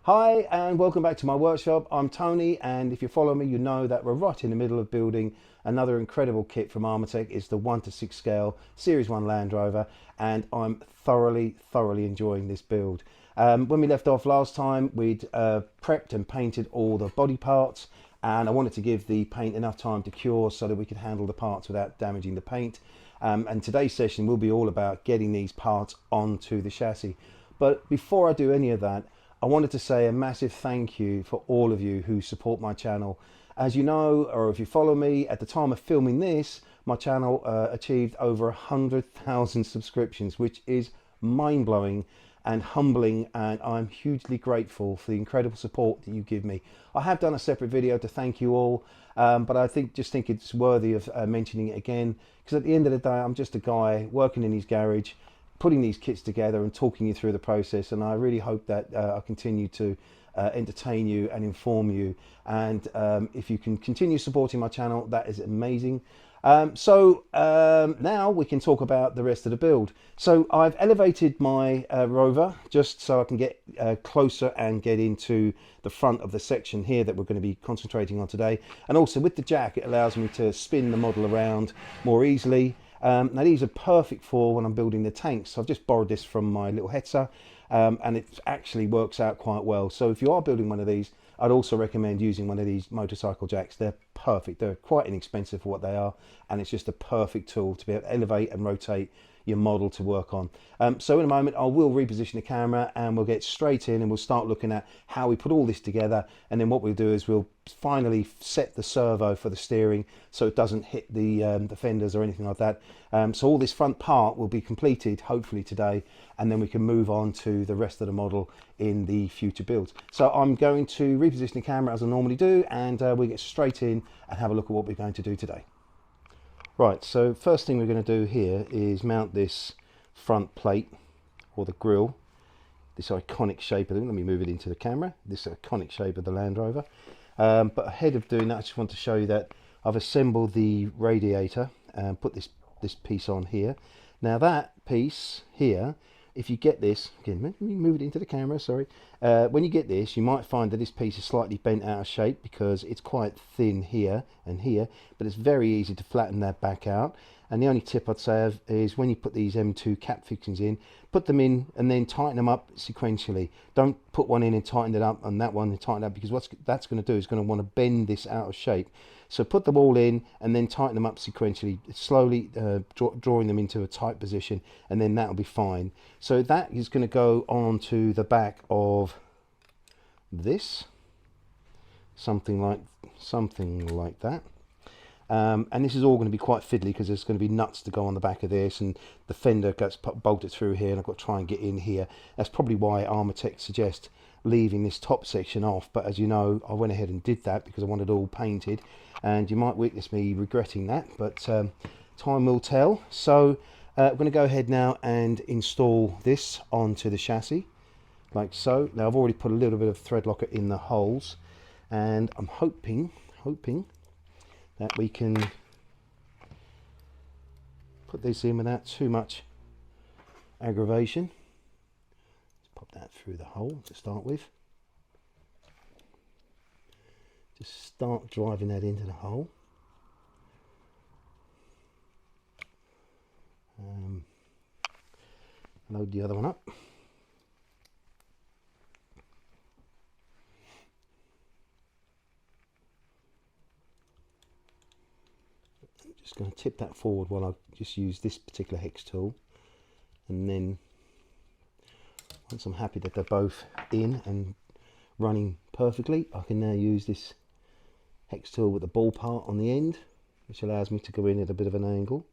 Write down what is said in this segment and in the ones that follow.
Hi and welcome back to my workshop. I'm Tony, and if you follow me you know that we're right in the middle of building another incredible kit from Armortek. It's the 1:6 scale Series 1 Land Rover, and I'm thoroughly enjoying this build. When we left off last time, we'd prepped and painted all the body parts, and I wanted to give the paint enough time to cure so that we could handle the parts without damaging the paint. And today's session will be all about getting these parts onto the chassis. But before I do any of that, I wanted to say a massive thank you for all of you who support my channel. As you know, or if you follow me, at the time of filming this, my channel achieved over 100,000 subscriptions, which is mind-blowing and humbling, and I'm hugely grateful for the incredible support that you give me. I have done a separate video to thank you all, but I think it's worthy of mentioning it again, because at the end of the day, I'm just a guy working in his garage, putting these kits together and talking you through the process, and I really hope that I continue to entertain you and inform you, and if you can continue supporting my channel, that is amazing. Now we can talk about the rest of the build. So I've elevated my rover just so I can get closer and get into the front of the section here that we're going to be concentrating on today, and also with the jack it allows me to spin the model around more easily. Now these are perfect for when I'm building the tanks. So I've just borrowed this from my little Hetzer, and it actually works out quite well. So if you are building one of these, I'd also recommend using one of these motorcycle jacks. They're perfect. They're quite inexpensive for what they are, and it's just a perfect tool to be able to elevate and rotate your model to work on. So in a moment I will reposition the camera and we'll get straight in and we'll start looking at how we put all this together, and then what we'll do is we'll finally set the servo for the steering so it doesn't hit the fenders or anything like that. So all this front part will be completed hopefully today, and then we can move on to the rest of the model in the future builds. So I'm going to reposition the camera as I normally do, and we'll get straight in and have a look at what we're going to do today. Right, so first thing we're going to do here is mount this front plate, or the grille, this iconic shape of it. Let me move it into the camera, this iconic shape of the Land Rover. But ahead of doing that, I just want to show you that I've assembled the radiator and put this piece on here. Now that piece here, if you get this, again, let me move it into the camera, sorry. When you get this, you might find that this piece is slightly bent out of shape because it's quite thin here and here, but it's very easy to flatten that back out. And the only tip I'd say is when you put these M2 cap fixings in, put them in and then tighten them up sequentially. Don't put one in and tighten it up and that one and tighten it up, because what that's going to do is going to want to bend this out of shape. So put them all in and then tighten them up sequentially, slowly drawing them into a tight position, and then that'll be fine. So that is going to go on to the back of this, something like that. And this is all going to be quite fiddly because there's going to be nuts to go on the back of this, and the fender gets bolted through here, and I've got to try and get in here. That's probably why Armortek suggests leaving this top section off, but as you know, I went ahead and did that because I wanted it all painted, and you might witness me regretting that, but time will tell. So I'm going to go ahead now and install this onto the chassis like so. Now I've already put a little bit of thread locker in the holes, and I'm hoping that we can put this in without too much aggravation. Let's pop that through the hole to start with. Just start driving that into the hole. Load the other one up. Just going to tip that forward while I just use this particular hex tool, and then once I'm happy that they're both in and running perfectly, I can now use this hex tool with the ball part on the end, which allows me to go in at a bit of an angle.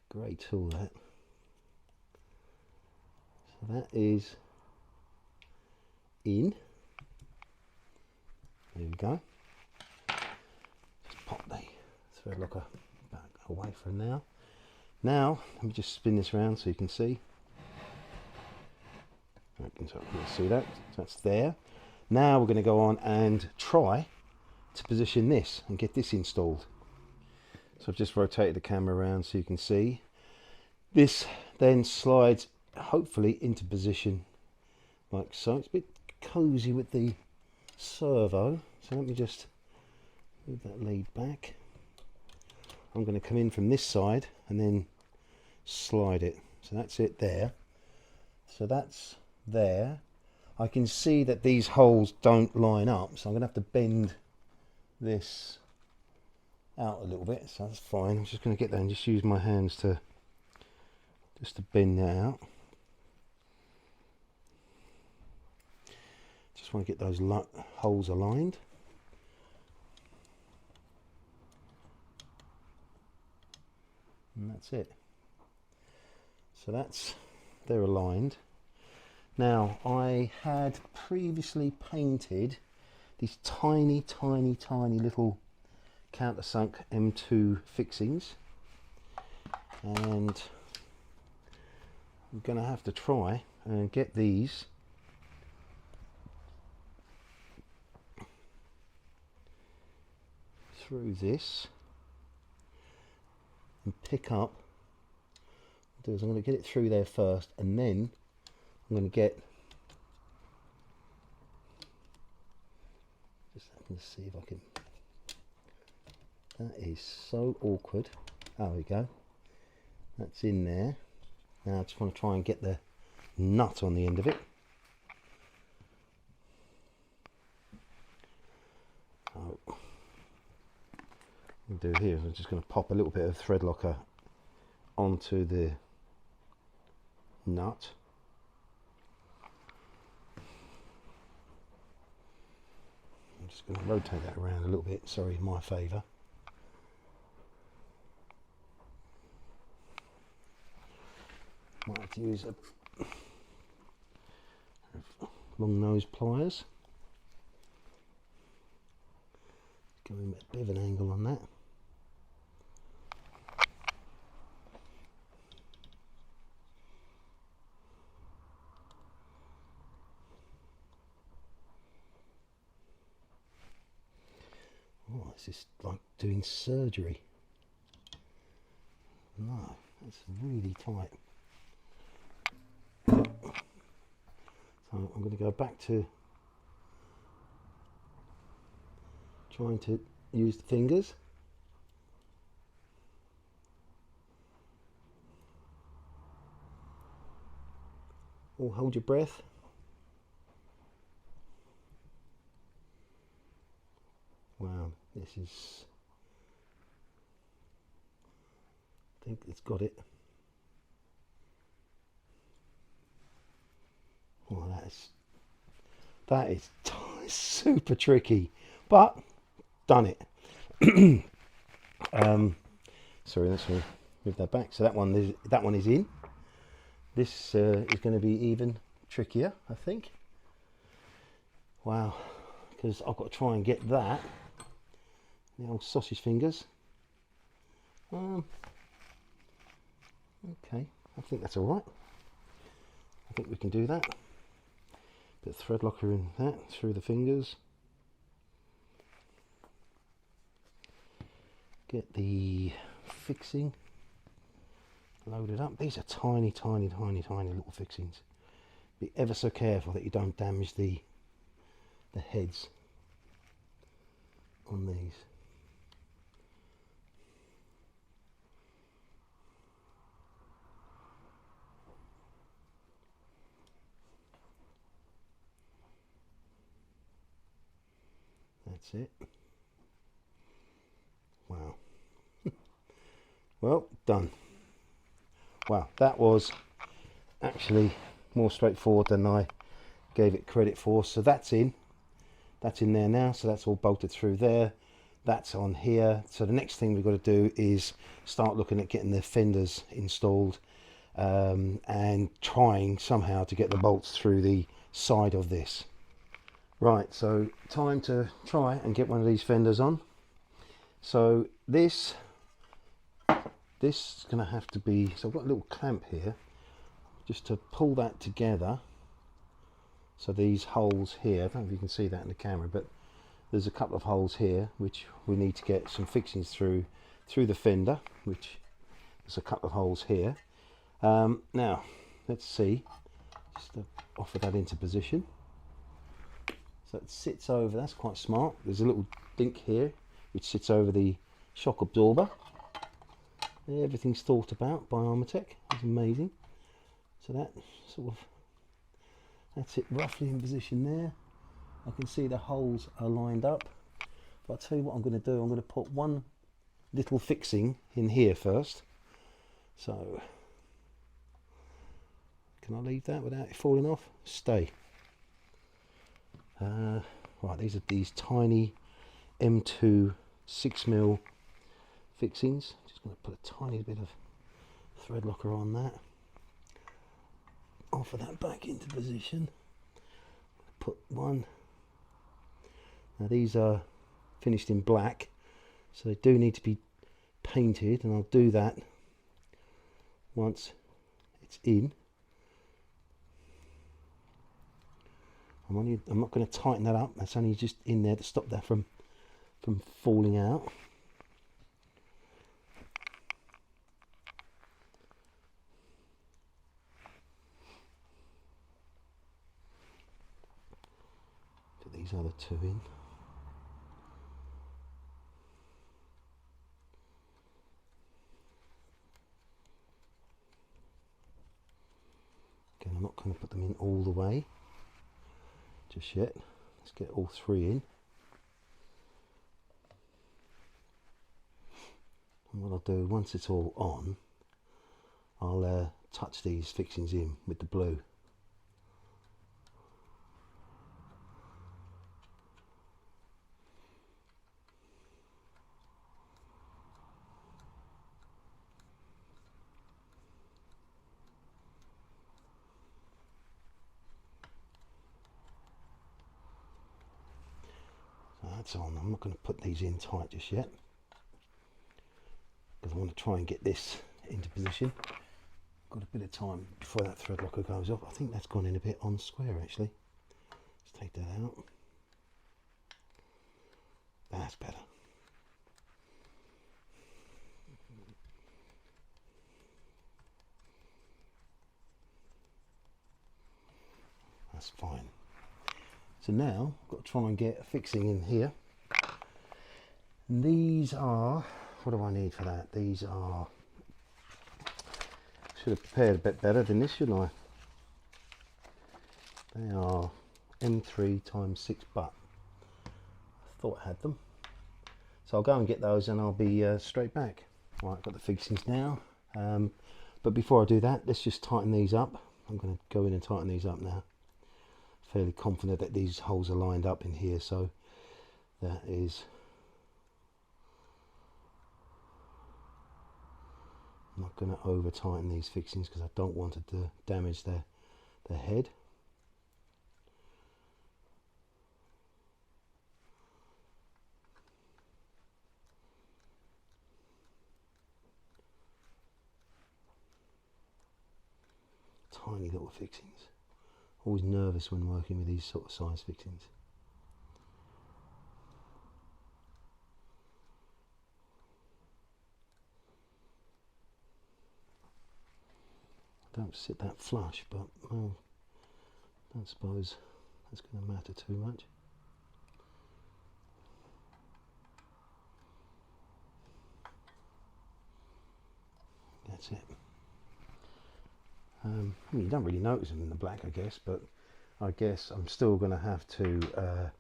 Great tool that. So that is in. There we go. Just pop the thread locker back away for now. Now, let me just spin this around so you can see. I can see that. So that's there. Now we're going to go on and try to position this and get this installed. So I've just rotated the camera around so you can see. This then slides hopefully into position like so. It's a bit cozy with the servo, so let me just move that lead back. I'm going to come in from this side and then slide it, so that's it there. So that's there. I can see that these holes don't line up, so I'm going to have to bend this out a little bit, so that's fine. I'm just going to get there and just use my hands to bend that out. Just want to get those holes aligned. And that's it. So they're aligned. Now, I had previously painted these tiny little countersunk M2 fixings, and I'm going to have to try and get these through this and pick up. What I'll do is I'm going to get it through there first, and then I'm going to get, just happen to see if I can, that is so awkward. There we go, that's in there. Now I just want to try and get the nut on the end of it. So what I'll do here is I'm just going to pop a little bit of thread locker onto the nut. I'm just going to rotate that around a little bit, sorry, in my favour. Might have to use a long nose pliers. Going a bit of an angle on that. Oh, this is like doing surgery. No, that's really tight. So I'm going to go back to trying to use the fingers. Or hold your breath. Wow, this is, I think it's got it. Oh, that is super tricky, but done it. Sorry, let's move that back. So that one is in. This is going to be even trickier, I think. Wow, because I've got to try and get that. The old sausage fingers. Okay, I think that's all right. I think we can do that. Bit of thread locker in that through the fingers. Get the fixing loaded up. These are tiny little fixings. Be ever so careful that you don't damage the heads on these. That's it. Wow. Well done. Wow, that was actually more straightforward than I gave it credit for. So that's in there now, so that's all bolted through there. That's on here. So the next thing we've got to do is start looking at getting the fenders installed, and trying somehow to get the bolts through the side of this. Right, so time to try and get one of these fenders on. So this is going to have to be, so I've got a little clamp here just to pull that together. So these holes here, I don't know if you can see that in the camera, but there's a couple of holes here which we need to get some fixings through the fender, which there's a couple of holes here. Now let's see, just to offer that into position. So it sits over, that's quite smart. There's a little dink here which sits over the shock absorber. Everything's thought about by Armortek. It's amazing. So that sort of, that's it roughly in position there. I can see the holes are lined up. But I'll tell you what I'm going to do. I'm going to put one little fixing in here first. So, can I leave that without it falling off? Stay. Right, these are these tiny M2 6mm fixings. Just going to put a tiny bit of thread locker on that. Offer that back into position. Put one. Now these are finished in black, so they do need to be painted, and I'll do that once it's in. I'm not going to tighten that up. That's only just in there to stop that from falling out. Put these other two in. Again, I'm not going to put them in all the way just yet. Let's get all three in. And what I'll do, once it's all on, I'll touch these fixings in with the blue. That's on. I'm not going to put these in tight just yet because I want to try and get this into position. Got a bit of time before that thread locker goes off. I think that's gone in a bit on square actually. Let's take that out. That's better. That's fine. So now I've got to try and get a fixing in here. And these are, what do I need for that? These are, should have prepared a bit better than this, shouldn't I? They are M3 x 6 butt. I thought I had them. So I'll go and get those and I'll be straight back. Right, I've got the fixings now. But before I do that, let's just tighten these up. I'm going to go in and tighten these up now. Fairly confident that these holes are lined up in here, so that is, I'm not going to over tighten these fixings because I don't want it to damage their head. Tiny little fixings. Always nervous when working with these sort of size fixings. Don't sit that flush, but well, I don't suppose that's going to matter too much. That's it. You don't really notice them in the black, I guess, but I guess I'm still going to have to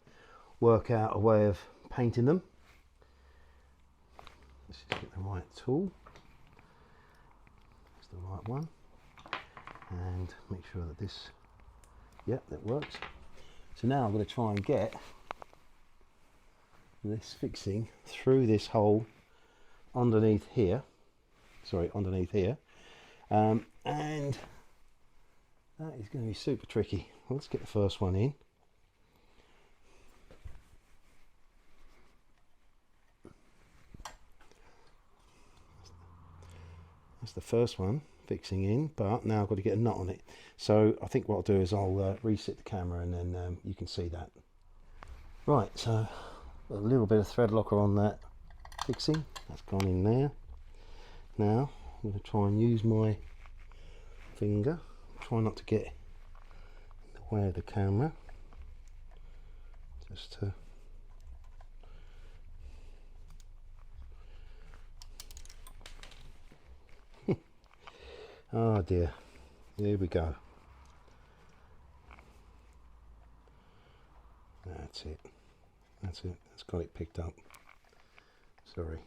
work out a way of painting them. Let's just get the right tool. That's the right one. And make sure that this, yep, that works. So now I'm going to try and get this fixing through this hole underneath here. Sorry, underneath here. And that is going to be super tricky. Let's get the first one in. That's the first one fixing in, but now I've got to get a nut on it. So I think what I'll do is I'll reset the camera and then you can see that. Right, so a little bit of thread locker on that fixing. That's gone in there. Now I'm going to try and use my finger try not to get in the way of the camera, just to oh dear, here we go. That's it, that's it, that's got it picked up. Sorry,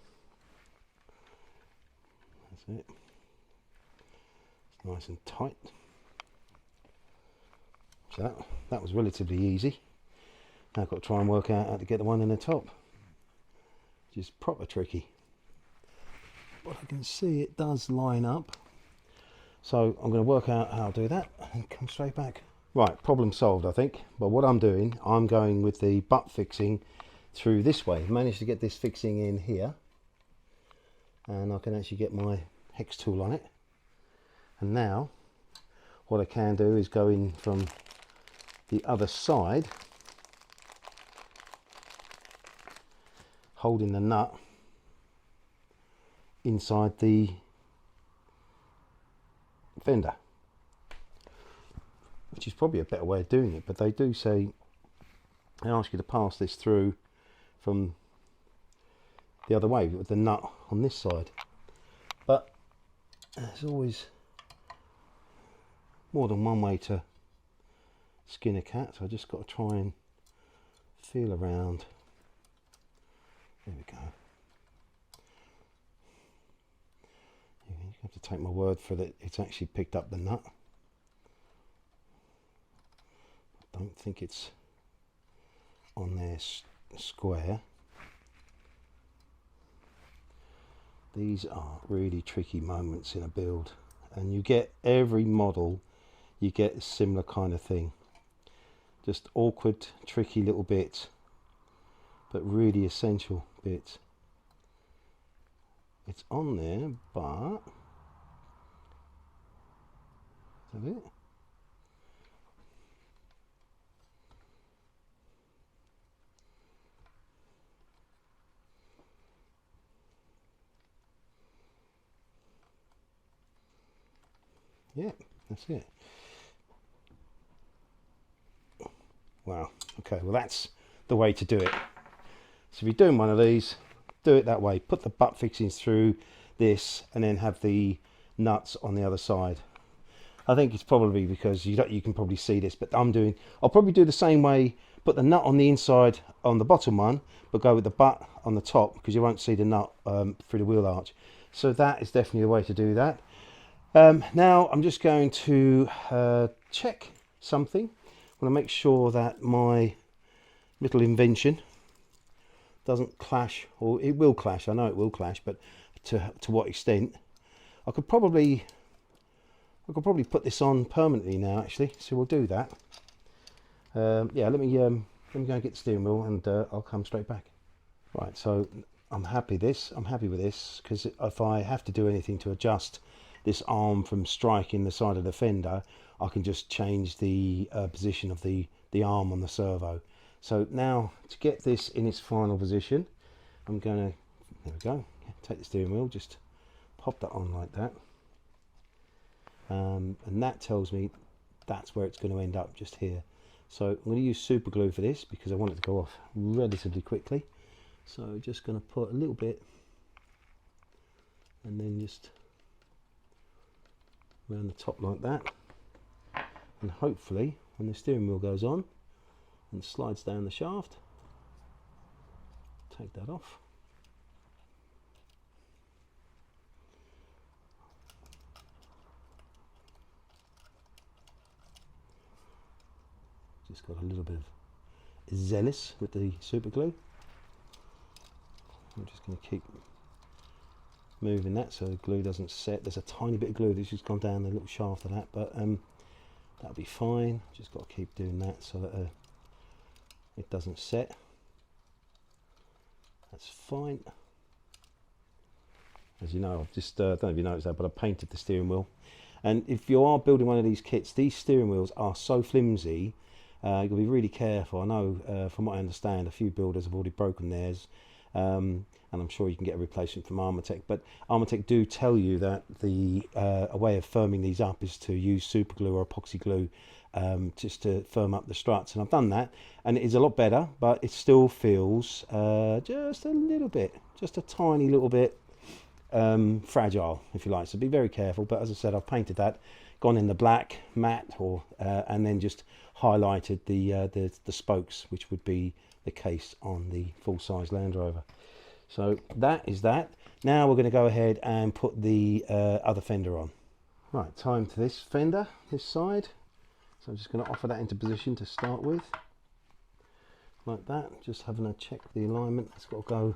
that's it. It's nice and tight. So that was relatively easy. Now I've got to try and work out how to get the one in the top, which is proper tricky. But I can see it does line up. So I'm going to work out how to do that and come straight back. Right, problem solved I think. But what I'm doing, I'm going with the butt fixing through this way. Managed to get this fixing in here. And I can actually get my hex tool on it. And now, what I can do is go in from the other side, holding the nut inside the fender, which is probably a better way of doing it, but they do say, they ask you to pass this through from the other way with the nut on this side, but there's always more than one way to skin a cat, so I just got to try and feel around. There we go. You have to take my word for that, it's actually picked up the nut. I don't think it's on there square. These are really tricky moments in a build, and you get every model, you get a similar kind of thing. Just awkward, tricky little bits, but really essential bits. It's on there, but is that it? Yeah, that's it. Wow, okay, well that's the way to do it. So if you're doing one of these, do it that way. Put the butt fixings through this and then have the nuts on the other side. I think it's probably because you can probably see this, but I'll probably do the same way, put the nut on the inside on the bottom one, but go with the butt on the top, because you won't see the nut through the wheel arch. So that is definitely the way to do that. Now I'm just going to check something. I want to make sure that my little invention doesn't clash, or it will clash. I know it will clash, but to what extent? I could probably put this on permanently now, actually. So we'll do that. Yeah, let me go and get the steering wheel, and I'll come straight back. Right, so I'm happy with this, because if I have to do anything to adjust this arm from striking the side of the fender, I can just change the position of the arm on the servo. So now to get this in its final position, I'm going to, there we go, take the steering wheel, just pop that on like that, and that tells me that's where it's going to end up, just here. So I'm going to use super glue for this because I want it to go off relatively quickly. So just going to put a little bit and then just around the top like that, and hopefully when the steering wheel goes on and slides down the shaft, take that off. Just got a little bit of zealous with the super glue. I'm just going to keep moving that so the glue doesn't set. There's a tiny bit of glue that's just gone down the little shaft of that, but that'll be fine. Just got to keep doing that so that it doesn't set. That's fine. As you know, I've just don't know if you noticed that, but I painted the steering wheel. And if you are building one of these kits, these steering wheels are so flimsy, you've got to be really careful. I know from what I understand, a few builders have already broken theirs, and I'm sure you can get a replacement from Armortek, but Armortek do tell you that a way of firming these up is to use super glue or epoxy glue, just to firm up the struts, and I've done that, and it is a lot better, but it still feels just a little bit, just a tiny little bit fragile, if you like. So be very careful. But as I said, I've painted that, gone in the black matte, or and then just highlighted the spokes, which would be the case on the full-size Land Rover. So that is that. Now we're going to go ahead and put the other fender on. Right, time to this fender, this side. So I'm just going to offer that into position to start with, like that. Just having a check the alignment. It's got to go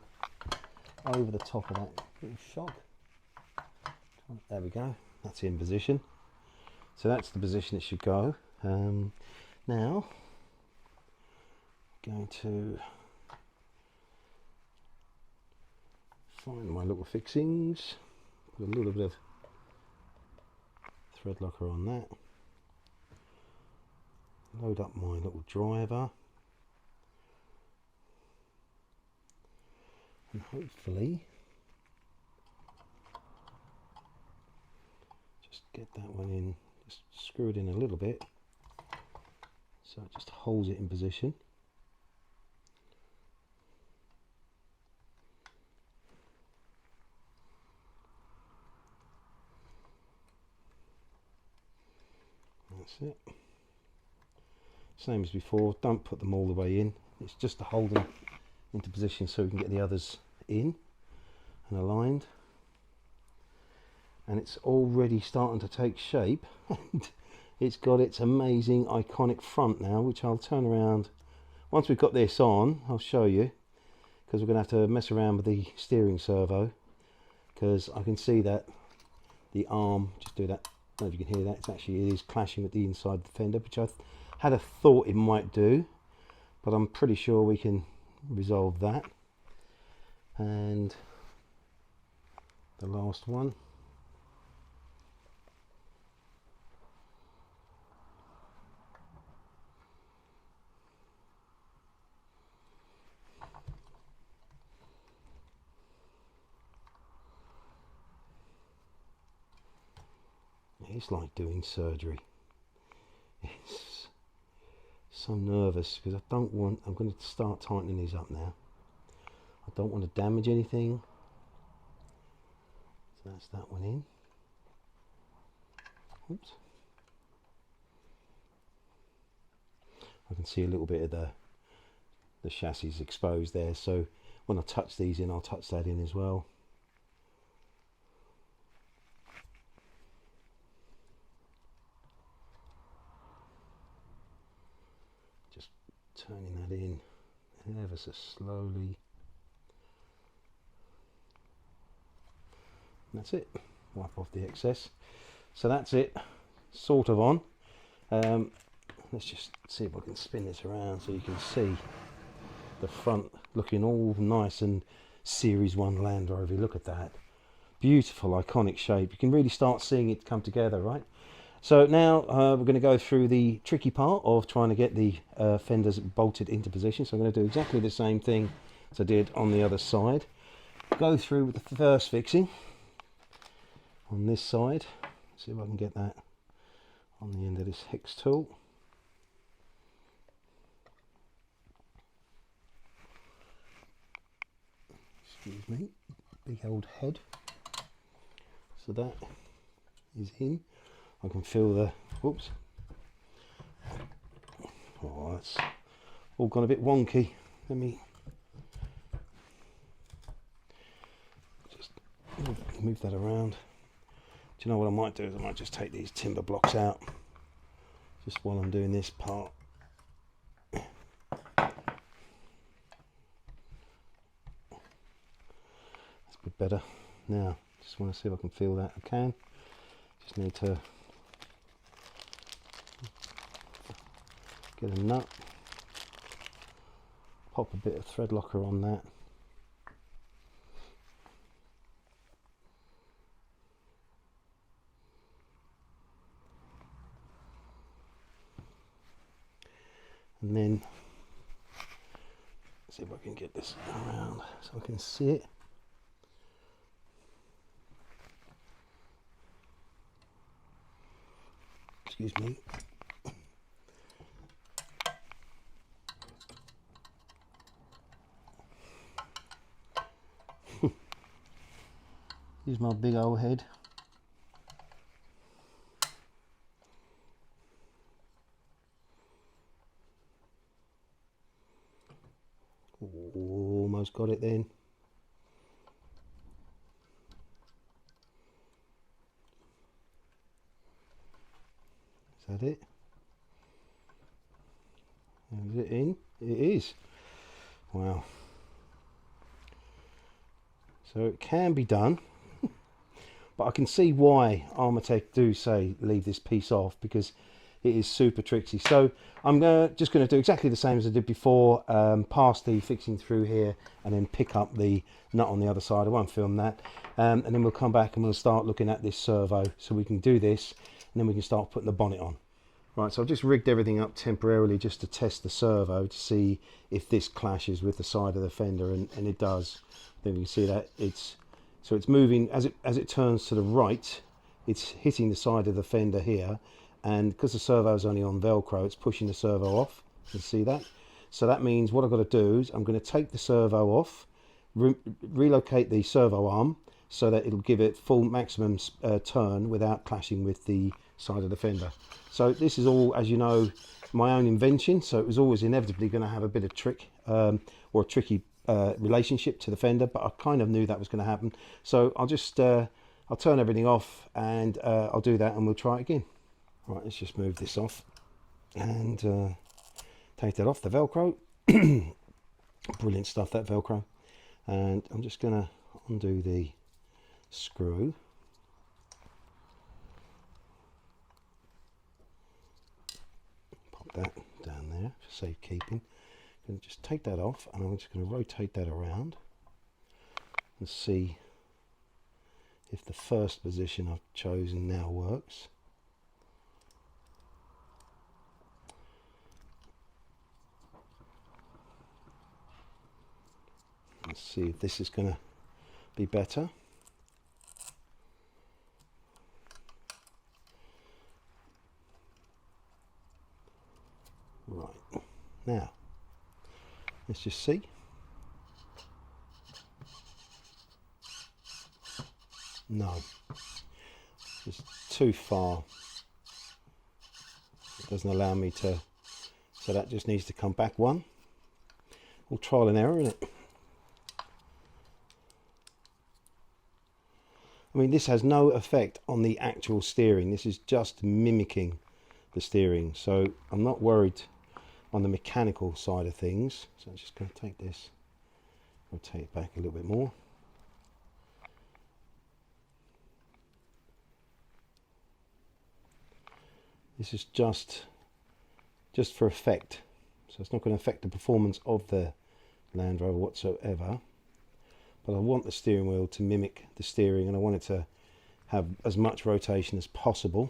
over the top of that little shock. There we go. That's in position. So that's the position it should go. Now, going to find my little fixings. Put a little bit of thread locker on that. Load up my little driver. And hopefully just get that one in, just screw it in a little bit so it just holds it in position. That's it. Same as before, don't put them all the way in, it's just to hold them into position so we can get the others in and aligned. And it's already starting to take shape. It's got its amazing iconic front now, which I'll turn around once we've got this on. I'll show you, because we're going to have to mess around with the steering servo, because I can see that the arm, just do that, I don't know if you can hear that, it is clashing with the inside of the fender, which I had a thought it might do, but I'm pretty sure we can resolve that. And the last one, it's like doing surgery. It's so nervous because I'm going to start tightening these up now. I don't want to damage anything. So that's that one in. Oops. I can see a little bit of the chassis exposed there, so when I touch these in, I'll touch that in as well. Just turning that in ever so slowly. And that's it. Wipe off the excess. So that's it, sort of on. Let's just see if I can spin this around so you can see the front looking all nice and Series 1 Land Rover. Look at that. Beautiful, iconic shape. You can really start seeing it come together, right? So now we're going to go through the tricky part of trying to get the fenders bolted into position. So I'm going to do exactly the same thing as I did on the other side. Go through with the first fixing on this side. See if I can get that on the end of this hex tool. Excuse me, big old head. So that is in. I can feel the, whoops, oh, that's all gone a bit wonky. Let me just move that around. Do you know what I might do is I might just take these timber blocks out just while I'm doing this part. That's a bit better. Now, just want to see if I can feel that. I can. Just need to get a nut, pop a bit of thread locker on that. And then see if I can get this around so I can see it. Excuse me. Here's my big old head. Almost got it then. Is that it? Is it in? It is. Wow. So it can be done. But I can see why Armortek do say leave this piece off, because it is super tricksy. So I'm just going to do exactly the same as I did before, pass the fixing through here and then pick up the nut on the other side. I won't film that, and then we'll come back and we'll start looking at this servo, so we can do this and then we can start putting the bonnet on. Right, so I've just rigged everything up temporarily just to test the servo to see if this clashes with the side of the fender, and it does. Then you can see that it's moving as it turns to the right. It's hitting the side of the fender here, and because the servo is only on Velcro, it's pushing the servo off. You can see that. So that means what I've got to do is I'm going to take the servo off, relocate the servo arm so that it'll give it full maximum turn without clashing with the side of the fender. So this is all, as you know, my own invention, so it was always inevitably going to have a bit of trick or a tricky relationship to the fender, but I kind of knew that was going to happen. So I'll just I'll turn everything off and I'll do that and we'll try it again. Right, let's just move this off and take that off, the Velcro. Brilliant stuff, that Velcro. And I'm just going to undo the screw. Pop that down there for safekeeping. I'm going to just take that off and I'm just going to rotate that around and see if the first position I've chosen now works. Let's see if this is going to be better. Right, now let's just see. No, it's too far. It doesn't allow me to, so that just needs to come back one. All trial and error, isn't it? I mean, this has no effect on the actual steering. This is just mimicking the steering. So I'm not worried on the mechanical side of things. So I'm just going to take this, rotate it back a little bit more. This is just for effect. So it's not going to affect the performance of the Land Rover whatsoever. But I want the steering wheel to mimic the steering, and I want it to have as much rotation as possible.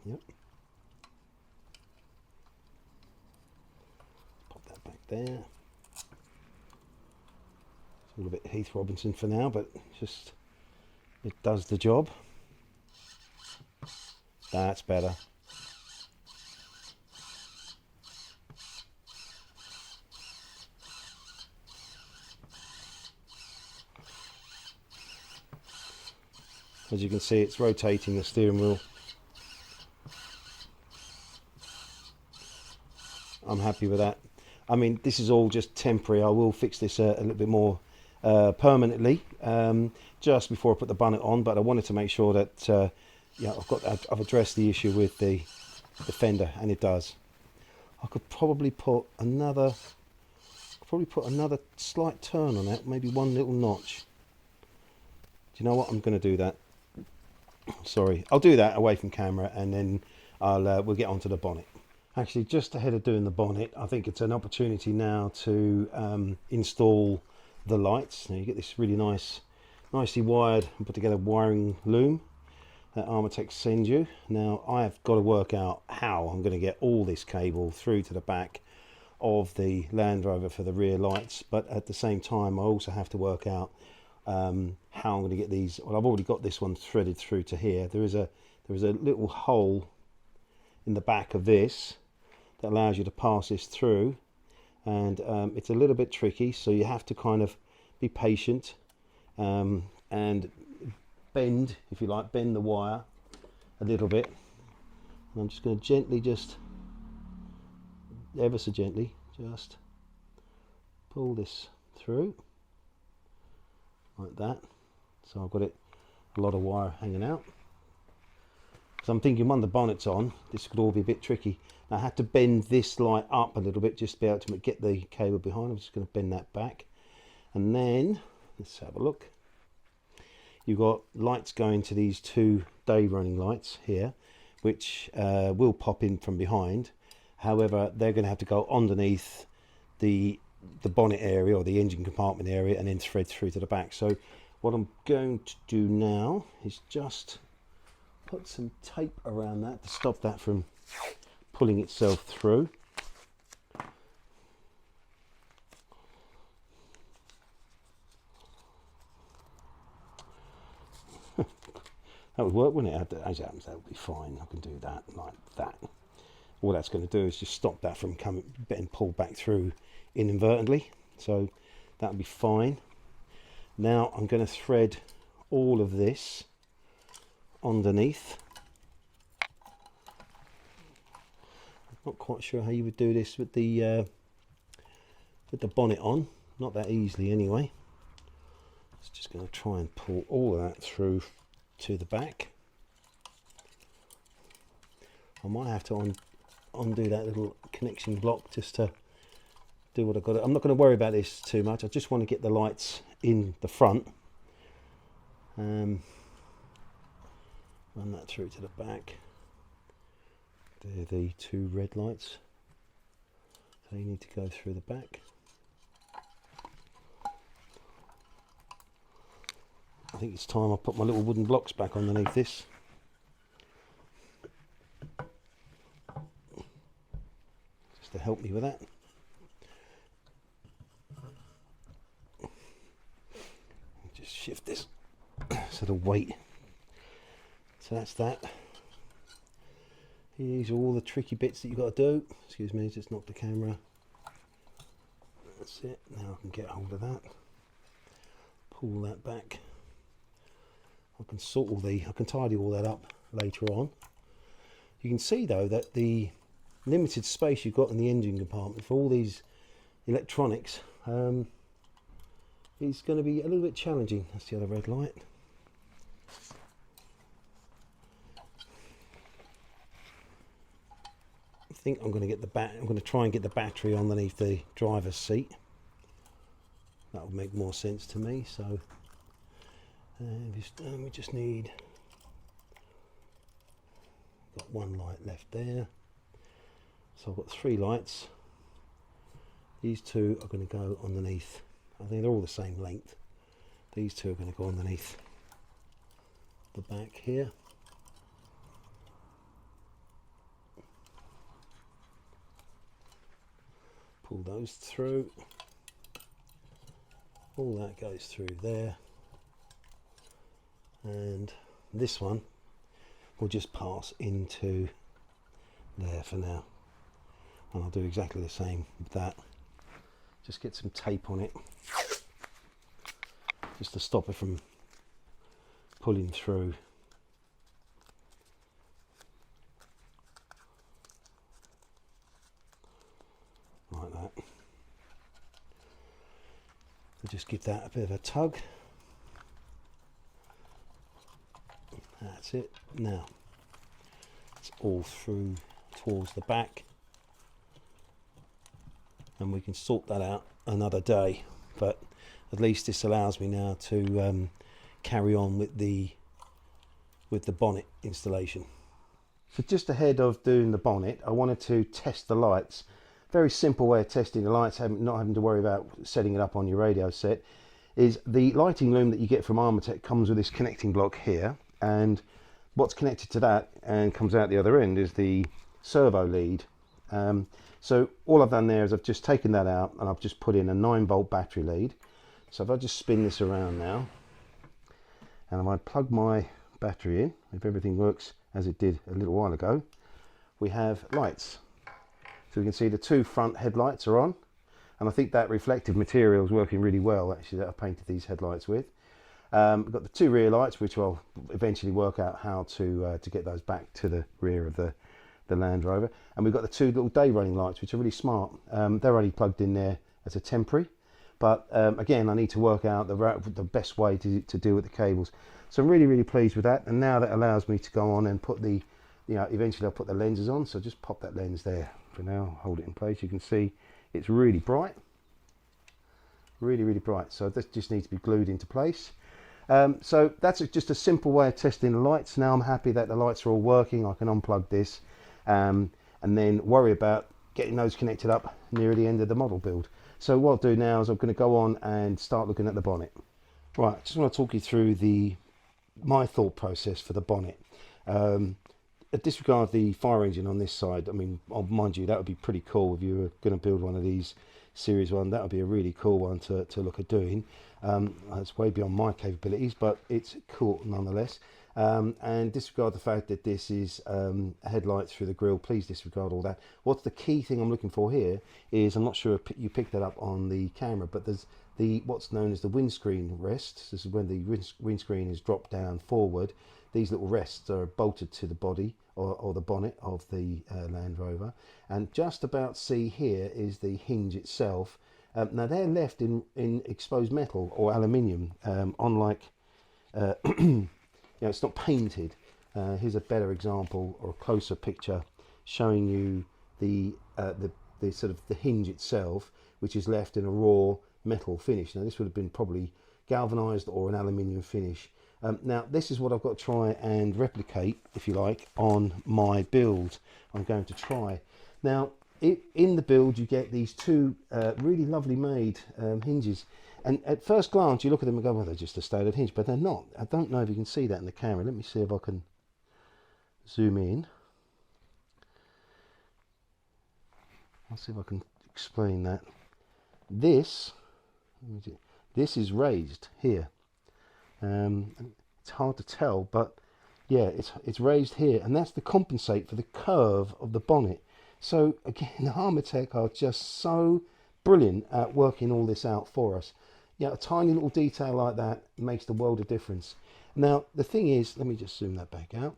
Yep. Pop that back there. It's a little bit Heath Robinson for now, but just it does the job. That's better. As you can see, it's rotating the steering wheel. I'm happy with that. I mean, this is all just temporary. I will fix this a little bit more permanently just before I put the bonnet on, but I wanted to make sure that yeah, I've addressed the issue with the fender, and it does. I could probably put another slight turn on that, maybe one little notch. Do you know what? I'm going to do that. Sorry, I'll do that away from camera, and then we'll get onto the bonnet. Actually, just ahead of doing the bonnet, I think it's an opportunity now to install the lights. Now you get this really nicely wired and put together wiring loom. that Armortek sends you. Now I've got to work out how I'm going to get all this cable through to the back of the Land Rover for the rear lights, but at the same time I also have to work out how I'm going to get these. Well, I've already got this one threaded through to here. There is a little hole in the back of this that allows you to pass this through, and it's a little bit tricky, so you have to kind of be patient and bend, if you like, bend the wire a little bit. And I'm just going to gently, just ever so gently, just pull this through like that. So I've got it, a lot of wire hanging out. So I'm thinking when the bonnet's on, this could all be a bit tricky. Now I had to bend this light up a little bit just to be able to get the cable behind. I'm just going to bend that back, and then let's have a look. You've got lights going to these two day running lights here, which will pop in from behind. However, they're going to have to go underneath the bonnet area or the engine compartment area and then thread through to the back. So what I'm going to do now is just put some tape around that to stop that from pulling itself through. That would work, wouldn't it? As it happens, that would be fine. I can do that like that. All that's going to do is just stop that from getting pulled back through inadvertently. So that would be fine. Now I'm going to thread all of this underneath. I'm not quite sure how you would do this with the bonnet on. Not that easily anyway. It's just going to try and pull all of that through to the back. I might have to undo that little connection block just to do what I've got. I'm not going to worry about this too much. I just want to get the lights in the front. Run that through to the back. They're the two red lights, so you need to go through the back. I think it's time I put my little wooden blocks back underneath this. Just to help me with that. Just shift this so the weight. So that's that. These are all the tricky bits that you've got to do. Excuse me, just knocked the camera. That's it. Now I can get hold of that. Pull that back. I can I can tidy all that up later on. You can see though that the limited space you've got in the engine compartment for all these electronics is going to be a little bit challenging. That's the other red light. I think I'm going to get I'm going to try and get the battery underneath the driver's seat. That would make more sense to me. So we just need, got one light left there, so I've got three lights. These two are going to go underneath. I think they're all the same length. These two are going to go underneath the back here. Pull those through. All that goes through there. And this one will just pass into there for now, and I'll do exactly the same with that. Just get some tape on it just to stop it from pulling through. Like that. I'll just give that a bit of a tug. That's it. Now it's all through towards the back, and we can sort that out another day, but at least this allows me now to carry on with the bonnet installation. So just ahead of doing the bonnet, I wanted to test the lights. Very simple way of testing the lights, not having to worry about setting it up on your radio set, is the lighting loom that you get from Armortek comes with this connecting block here, and what's connected to that and comes out the other end is the servo lead. So all I've done there is I've just taken that out and I've just put in a 9-volt battery lead. So if I just spin this around now, and if I plug my battery in, if everything works as it did a little while ago, we have lights. So we can see the 2 front headlights are on, and I think that reflective material is working really well actually that I painted these headlights with. We've got the 2 rear lights, which I'll eventually work out how to get those back to the rear of the Land Rover, and we've got the 2 little day running lights, which are really smart. They're only plugged in there as a temporary, but again, I need to work out the best way to deal with the cables. So I'm really pleased with that, and now that allows me to go on and put the, eventually I'll put the lenses on. So just pop that lens there for now, hold it in place. You can see it's really bright, really bright. So this just needs to be glued into place. So that's just a simple way of testing the lights. Now I'm happy that the lights are all working. I can unplug this and then worry about getting those connected up near the end of the model build. So what I'll do now is I'm going to go on and start looking at the bonnet. Right, I just want to talk you through my thought process for the bonnet. Disregard the fire engine on this side. I mean, mind you, that would be pretty cool if you were going to build one of these Series 1. That would be a really cool one to look at doing. It's way beyond my capabilities, but it's cool nonetheless. And disregard the fact that this is headlights through the grille. Please disregard all that. What's the key thing I'm looking for here is, I'm not sure if you picked that up on the camera, but there's what's known as the windscreen rests. This is when the windscreen is dropped down forward. These little rests are bolted to the body or the bonnet of the Land Rover, and just about see here is the hinge itself. Now they're left in exposed metal or aluminium, unlike it's not painted. Here's a better example or a closer picture showing you the sort of the hinge itself, which is left in a raw metal finish. Now this would have been probably galvanized or an aluminium finish. Now this is what I've got to try and replicate, if you like, on my build. I'm going to try. Now in the build you get these 2 really lovely made hinges, and at first glance you look at them and go, well, they're just a standard hinge, but they're not. I don't know if you can see that in the camera. Let me see if I can zoom in. I'll see if I can explain that. This is raised here. It's hard to tell, but yeah, it's raised here, and that's to compensate for the curve of the bonnet. So again, the Armortek are just so brilliant at working all this out for us. A tiny little detail like that makes the world of difference. Now the thing is, let me just zoom that back out.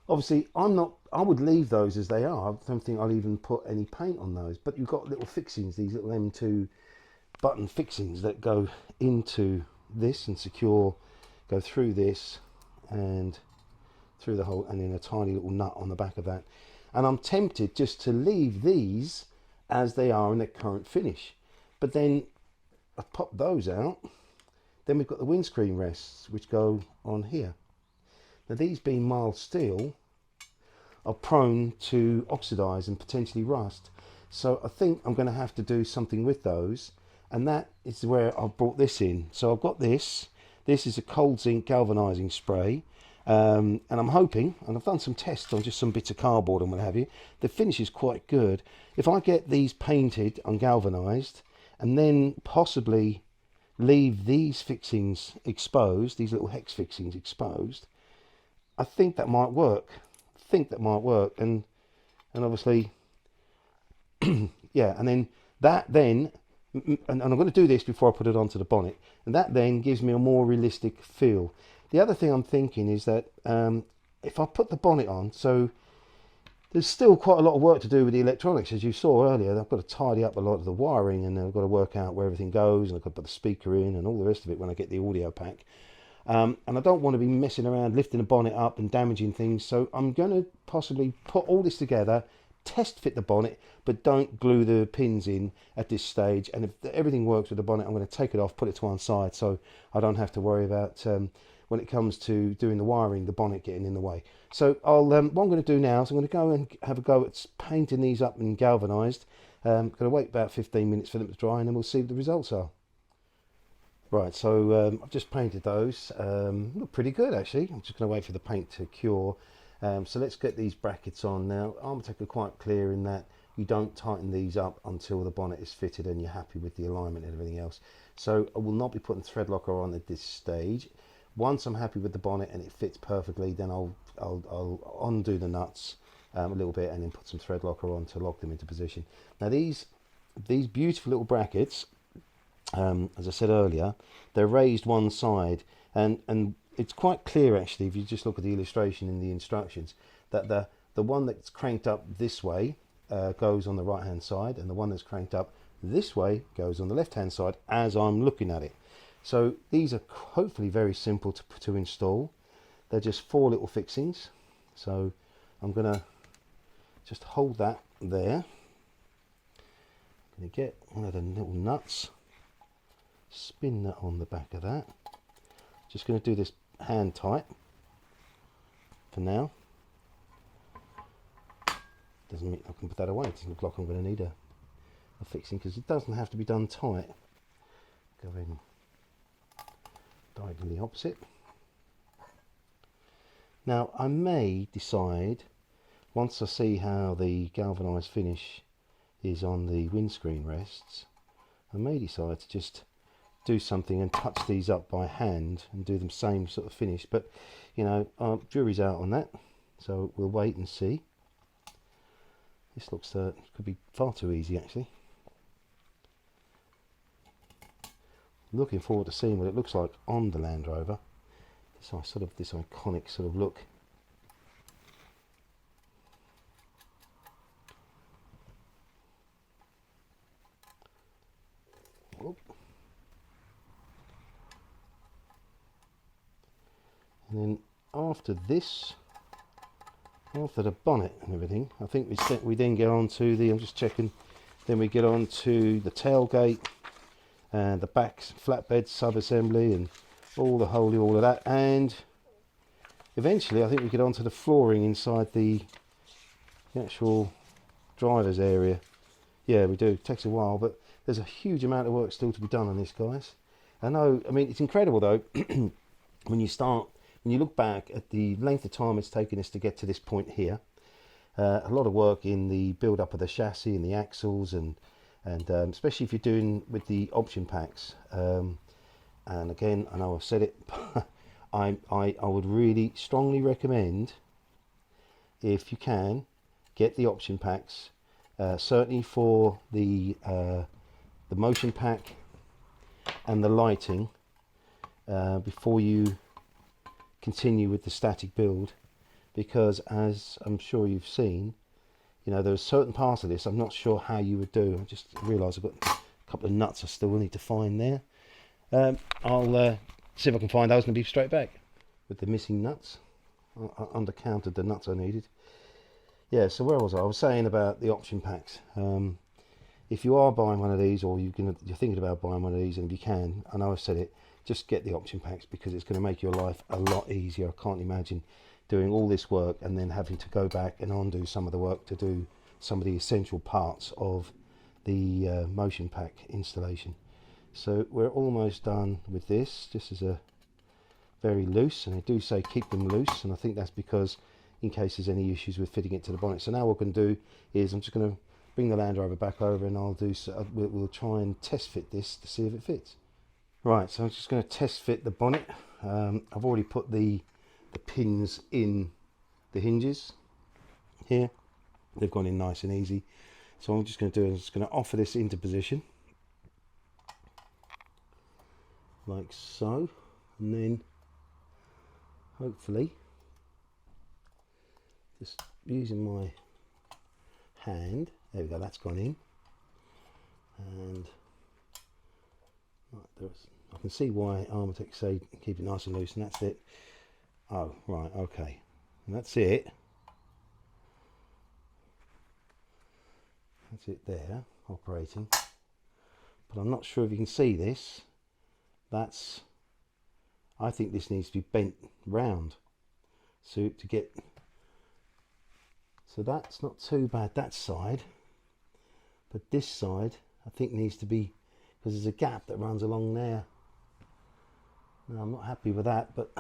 Obviously I would leave those as they are. I don't think I'll even put any paint on those, but you've got little fixings, these little M2 button fixings that go into this and go through this and through the hole, and then a tiny little nut on the back of that. And I'm tempted just to leave these as they are in their current finish, but then I pop those out. Then we've got the windscreen rests which go on here. Now these being mild steel are prone to oxidize and potentially rust, so I think I'm going to have to do something with those, and that is where I've brought this in. So I've got this is a cold zinc galvanizing spray, and I'm hoping, and I've done some tests on just some bits of cardboard and what have you, the finish is quite good. If I get these painted and galvanized and then possibly leave these fixings exposed, these little hex fixings exposed, I think that might work. And obviously yeah, and then and I'm going to do this before I put it onto the bonnet, and that then gives me a more realistic feel. The other thing I'm thinking is that if I put the bonnet on, so there's still quite a lot of work to do with the electronics, as you saw earlier. I've got to tidy up a lot of the wiring, and I've got to work out where everything goes, and I've got to put the speaker in and all the rest of it when I get the audio pack. And I don't want to be messing around lifting the bonnet up and damaging things, so I'm going to possibly put all this together, test fit the bonnet, but don't glue the pins in at this stage. And if everything works with the bonnet, I'm going to take it off, put it to one side, so I don't have to worry about when it comes to doing the wiring, the bonnet getting in the way. So what I'm going to do now is I'm going to go and have a go at painting these up and galvanized. Going to wait about 15 minutes for them to dry, and then we'll see what the results are. Right, so I've just painted those. Look pretty good actually. I'm just going to wait for the paint to cure. So let's get these brackets on now. Armortek are quite clear in that you don't tighten these up until the bonnet is fitted and you're happy with the alignment and everything else. So I will not be putting thread locker on at this stage. Once I'm happy with the bonnet and it fits perfectly, then I'll undo the nuts a little bit and then put some thread locker on to lock them into position. Now these beautiful little brackets, as I said earlier, they're raised one side, and it's quite clear actually if you just look at the illustration in the instructions that the one that's cranked up this way goes on the right hand side, and the one that's cranked up this way goes on the left hand side as I'm looking at it. So these are hopefully very simple to install. They're just 4 little fixings. So I'm going to just hold that there. I'm going to get one of the little nuts, spin that on the back of that. Just going to do this hand tight for now. Doesn't mean I can put that away. It doesn't look like I'm going to need a fixing, because it doesn't have to be done tight. Go in diagonally opposite. Now I may decide, once I see how the galvanised finish is on the windscreen rests, I may decide to just do something and touch these up by hand and do the same sort of finish, but you know, jury's out on that, so we'll wait and see. This looks could be far too easy actually. Looking forward to seeing what it looks like on the Land Rover. This iconic sort of look. Oh. And then after this, after the bonnet and everything, I think we then get on to the, I'm just checking, then we get on to the tailgate and the back flatbed sub-assembly and all of that, and eventually I think we get on to the flooring inside the actual driver's area. Yeah, we do. It takes a while, but there's a huge amount of work still to be done on this, guys. I mean, it's incredible though when you look back at the length of time it's taken us to get to this point here. A lot of work in the build up of the chassis and the axles, and especially if you're doing with the option packs. And again, I know I've said it, but I would really strongly recommend, if you can, get the option packs. Certainly for the motion pack and the lighting, before you continue with the static build, because as I'm sure you've seen, you know, there are certain parts of this I'm not sure how you would do. I just realised I've got a couple of nuts I still need to find there. I'll see if I can find those and be straight back with the missing nuts. I undercounted the nuts I needed. Yeah, so where was I? I was saying about the option packs. If you are buying one of these, or you're thinking about buying one of these, and if you can, I know I've said it, just get the option packs, because it's going to make your life a lot easier. I can't imagine doing all this work and then having to go back and undo some of the work to do some of the essential parts of the motion pack installation. So we're almost done with this. This is a very loose, and I do say keep them loose, and I think that's because in case there's any issues with fitting it to the bonnet. So now what I'm going to do is I'm just going to bring the Land Rover back over, and we'll try and test fit this to see if it fits. Right, so I'm just going to test fit the bonnet. I've already put the pins in the hinges here. They've gone in nice and easy. So what I'm just going to do is I'm just going to offer this into position, like so, and then hopefully just using my hand, there we go, that's gone in, and right, I can see why Armortek say keep it nice and loose, and that's it. Oh right, okay, and that's it there operating, but I'm not sure if you can see this. I think this needs to be bent round, so that's not too bad, that side, but this side I think needs to be, because there's a gap that runs along there, Now, I'm not happy with that, but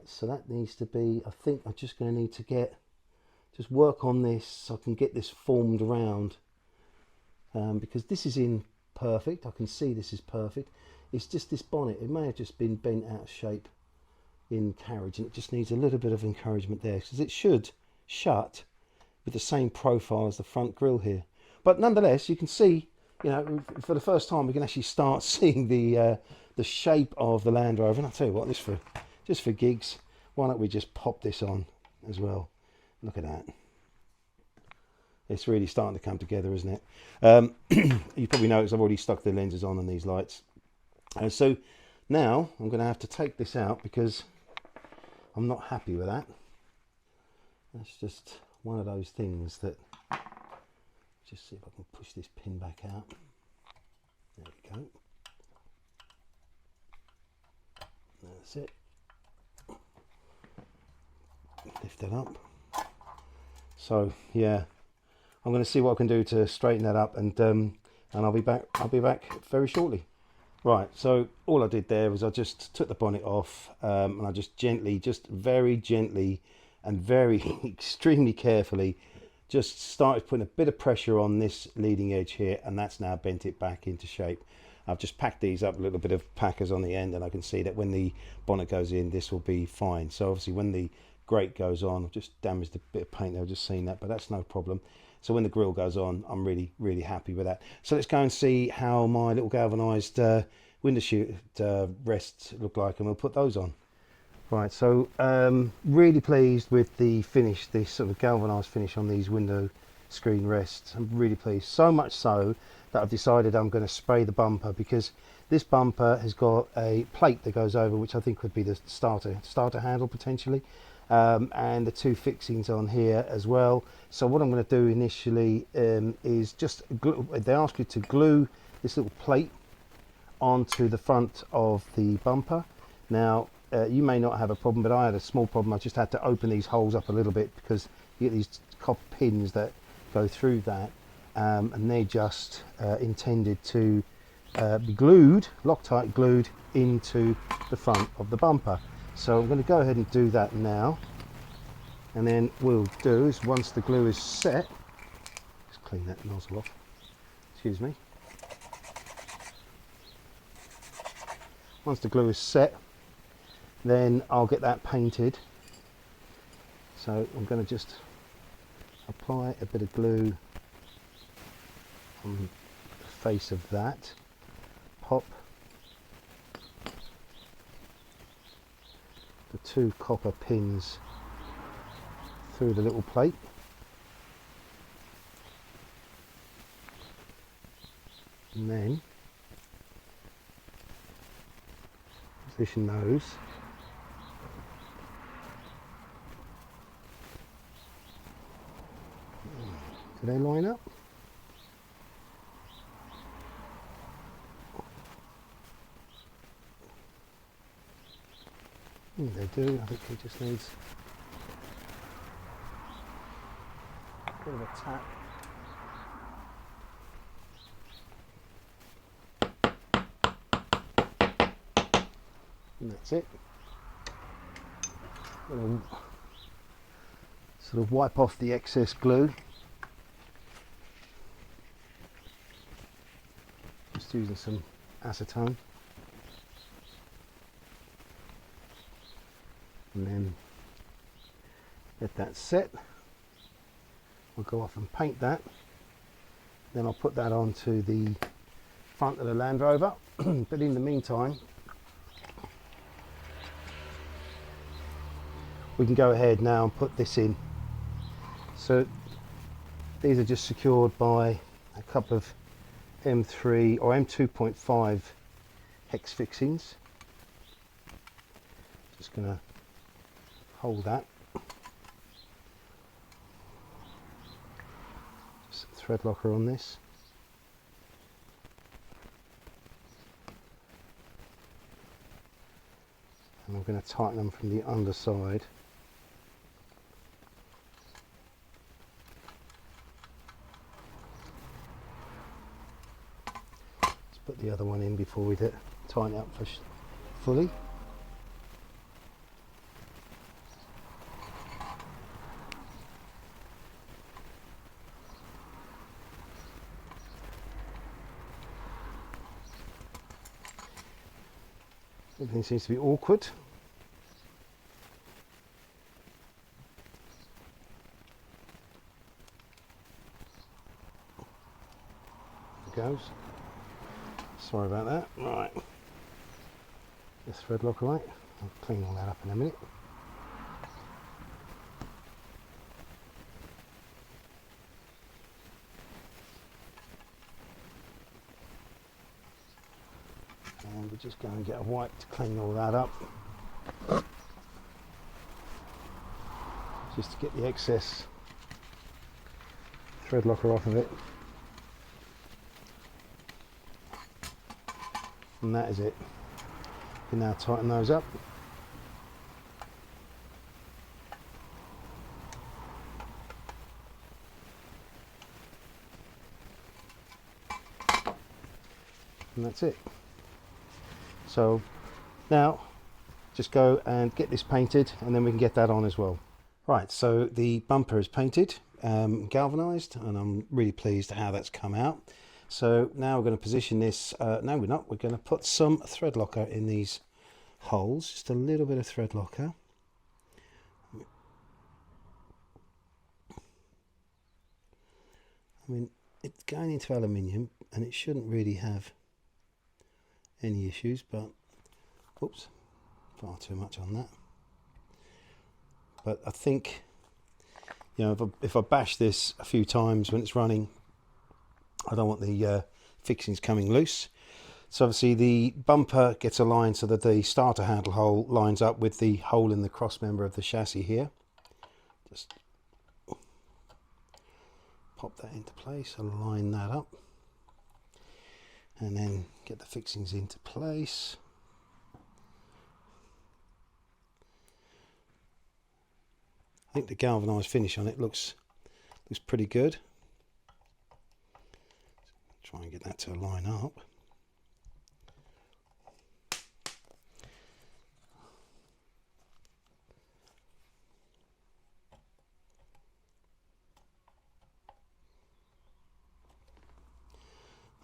so that needs to be, I think I'm just going to need to just work on this so I can get this formed around, because this is in perfect. I can see this is perfect. It's just this bonnet, it may have just been bent out of shape in carriage, and it just needs a little bit of encouragement there, because it should shut with the same profile as the front grille here. But nonetheless, you can see, you know, for the first time we can actually start seeing the shape of the Land Rover. And I'll tell you what, just for gigs, why don't we just pop this on as well? Look at that. It's really starting to come together, isn't it? You probably noticed I've already stuck the lenses on these lights. And so now I'm going to have to take this out because I'm not happy with that. That's just one of those things that, just see if I can push this pin back out. There we go. That's it. Lift it up. So yeah, I'm going to see what I can do to straighten that up, and I'll be back very shortly. Right, so all I did there was I just took the bonnet off, and I just very gently and very extremely carefully just started putting a bit of pressure on this leading edge here, and that's now bent it back into shape. I've just packed these up, a little bit of packers on the end, and I can see that when the bonnet goes in, this will be fine. So obviously when the grate goes on, I've just damaged a bit of paint there, I've just seen that, but that's no problem. So when the grille goes on, I'm really happy with that. So let's go and see how my little galvanized window shield rests look like, and we'll put those on. Right, so really pleased with the finish, this sort of galvanized finish on these window screen rests. I'm really pleased, so much so that I've decided I'm going to spray the bumper, because this bumper has got a plate that goes over, which I think could be the starter handle potentially, and the two fixings on here as well. So what I'm going to do initially is just glue, they ask you to glue this little plate onto the front of the bumper. Now you may not have a problem, but I had a small problem. I just had to open these holes up a little bit, because you get these copper pins that go through that, and they're just intended to be glued, Loctite glued into the front of the bumper. So I'm going to go ahead and do that now, and then we'll do is, once the glue is set, just clean that nozzle off, excuse me. Once the glue is set, then I'll get that painted. So I'm going to just apply a bit of glue on the face of that, pop the two copper pins through the little plate, and then position those. Do they line up? They do. I think it just needs a bit of a tap. And that's it. I'm gonna sort of wipe off the excess glue. Just using some acetone. And then let that set. I'll go off and paint that. Then I'll put that onto the front of the Land Rover. But in the meantime, we can go ahead now and put this in. So these are just secured by a couple of M3 or M2.5 hex fixings. Just going to hold that. Just a thread locker on this. And I'm going to tighten them from the underside. Let's put the other one in before we tighten it up fully. Everything seems to be awkward. Goes. Sorry about that. Right. This thread lock away. I'll clean all that up in a minute. And we'll just go and get a wipe to clean all that up. Just to get the excess thread locker off of it. And that is it. You can now tighten those up. And that's it. So now just go and get this painted, and then we can get that on as well. Right, so the bumper is painted, galvanized, and I'm really pleased how that's come out. So now we're going to position this, no we're not, we're going to put some thread locker in these holes, just a little bit of thread locker. I mean, it's going into aluminium and it shouldn't really have any issues, but oops, far too much on that. But I think, you know, if I bash this a few times when it's running, I don't want the fixings coming loose. So obviously the bumper gets aligned so that the starter handle hole lines up with the hole in the cross member of the chassis here. Just pop that into place, align that up, and then get the fixings into place. I think the galvanized finish on it looks pretty good. Try and get that to line up.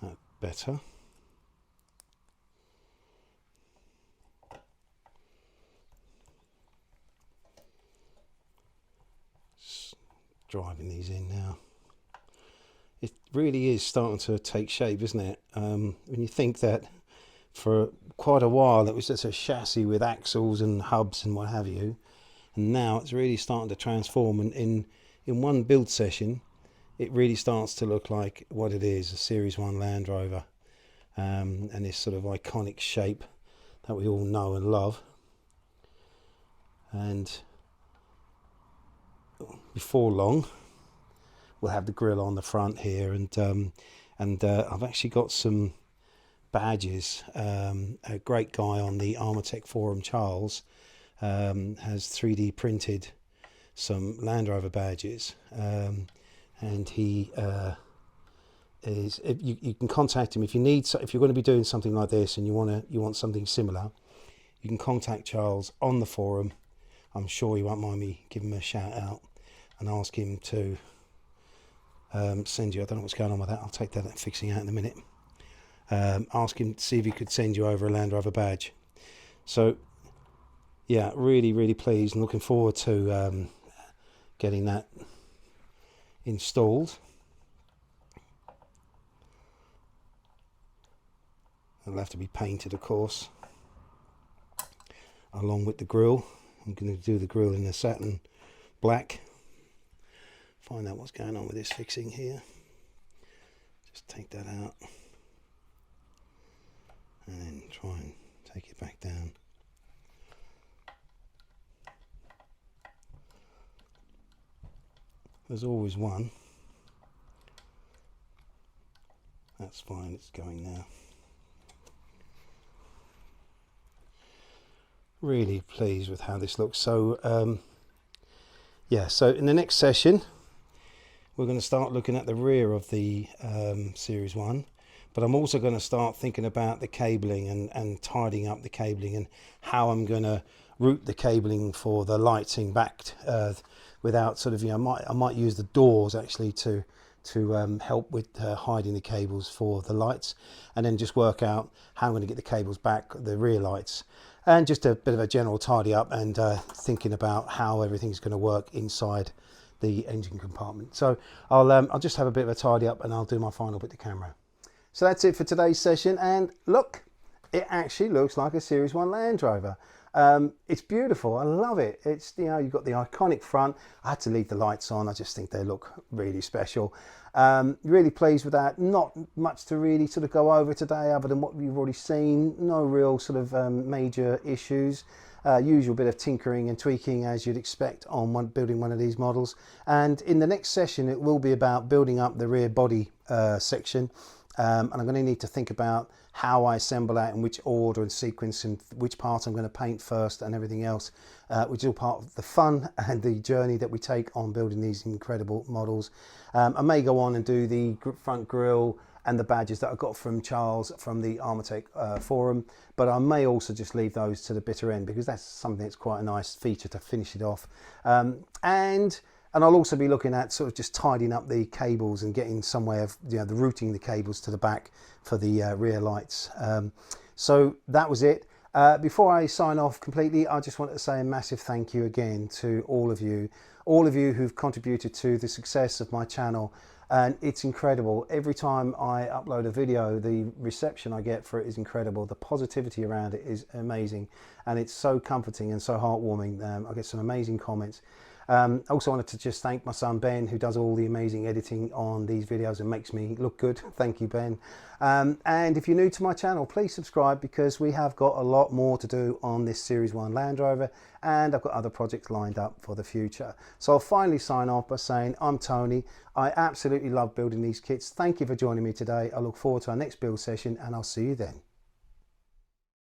That's better. Just driving these in now. It really is starting to take shape, isn't it? When you think that for quite a while it was just a chassis with axles and hubs and what have you, and now it's really starting to transform, and in one build session it really starts to look like what it is, a Series 1 Land Rover, and this sort of iconic shape that we all know and love. And before long we'll have the grille on the front here, and I've actually got some badges. A great guy on the Armortek forum, Charles, has 3D printed some Land Rover badges, and he is. You can contact him if you need. If you're going to be doing something like this and you want something similar, you can contact Charles on the forum. I'm sure he won't mind me giving him a shout out and ask him to send you. I don't know what's going on with that. I'll take that fixing out in a minute. Ask him to see if he could send you over a Land Rover badge. So yeah, really pleased and looking forward to getting that installed. It'll have to be painted, of course, along with the grille. I'm going to do the grille in the satin black. Find out what's going on with this fixing here. Just take that out and then try and take it back down. There's always one. That's fine, it's going now. Really pleased with how this looks. So yeah, so in the next session we're going to start looking at the rear of the Series 1. but I'm also going to start thinking about the cabling and tidying up the cabling and how I'm going to route the cabling for the lighting back without sort of, you know, I might use the doors actually to help with hiding the cables for the lights, and then just work out how I'm going to get the cables back, the rear lights, and just a bit of a general tidy up and thinking about how everything's going to work inside the engine compartment. So I'll just have a bit of a tidy up and I'll do my final bit to camera. So that's it for today's session, and look, it actually looks like a Series 1 Land Rover. It's beautiful. I love it. It's, you know, you've got the iconic front. I had to leave the lights on. I just think they look really special. Really pleased with that. Not much to really sort of go over today other than what you've already seen. No real sort of major issues. Usual bit of tinkering and tweaking as you'd expect on building one of these models. And in the next session it will be about building up the rear body section. And I'm going to need to think about how I assemble that, in which order and sequence, and which part I'm going to paint first and everything else, which is all part of the fun and the journey that we take on building these incredible models. I may go on and do the front grille and the badges that I got from Charles from the Armortek forum, but I may also just leave those to the bitter end because that's something that's quite a nice feature to finish it off. And I'll also be looking at sort of just tidying up the cables and getting some way of, you know, the routing the cables to the back for the rear lights. So that was it. Before I sign off completely, I just want to say a massive thank you again to all of you who've contributed to the success of my channel. And it's incredible. Every time I upload a video, the reception I get for it is incredible. The positivity around it is amazing. And it's so comforting and so heartwarming. I get some amazing comments. I also wanted to just thank my son Ben, who does all the amazing editing on these videos and makes me look good. Thank you, Ben. And if you're new to my channel, please subscribe, because we have got a lot more to do on this Series 1 Land Rover, and I've got other projects lined up for the future. So I'll finally sign off by saying I'm Tony. I absolutely love building these kits. Thank you for joining me today. I look forward to our next build session, and I'll see you then.